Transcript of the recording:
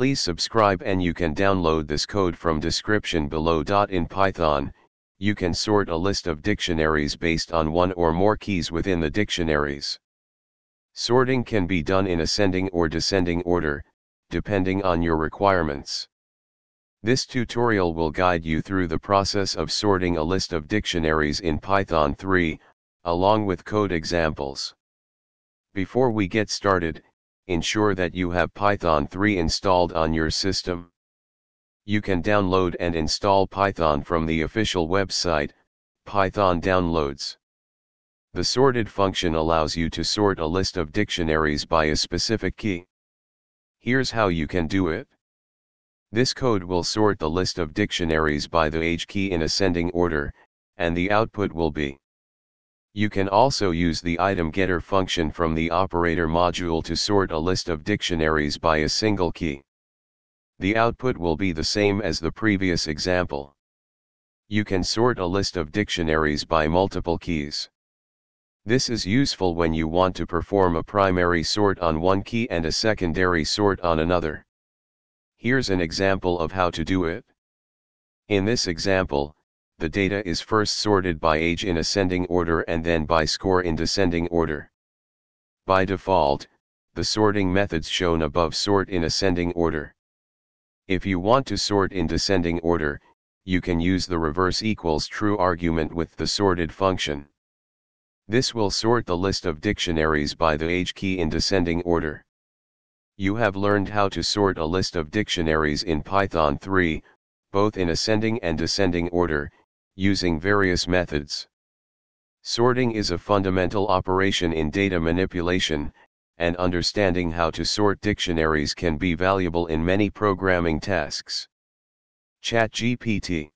Please subscribe, and you can download this code from description below. In Python, you can sort a list of dictionaries based on one or more keys within the dictionaries. Sorting can be done in ascending or descending order, depending on your requirements. This tutorial will guide you through the process of sorting a list of dictionaries in Python 3, along with code examples. Before we get started, ensure that you have Python 3 installed on your system. You can download and install Python from the official website, Python Downloads. The sorted function allows you to sort a list of dictionaries by a specific key. Here's how you can do it. This code will sort the list of dictionaries by the H key in ascending order, and the output will be. You can also use the itemgetter function from the operator module to sort a list of dictionaries by a single key. The output will be the same as the previous example. You can sort a list of dictionaries by multiple keys. This is useful when you want to perform a primary sort on one key and a secondary sort on another. Here's an example of how to do it. In this example, the data is first sorted by age in ascending order and then by score in descending order. By default, the sorting methods shown above sort in ascending order. If you want to sort in descending order, you can use the reverse equals true argument with the sorted function. This will sort the list of dictionaries by the age key in descending order. You have learned how to sort a list of dictionaries in Python 3, both in ascending and descending order, using various methods. Sorting is a fundamental operation in data manipulation, and understanding how to sort dictionaries can be valuable in many programming tasks. ChatGPT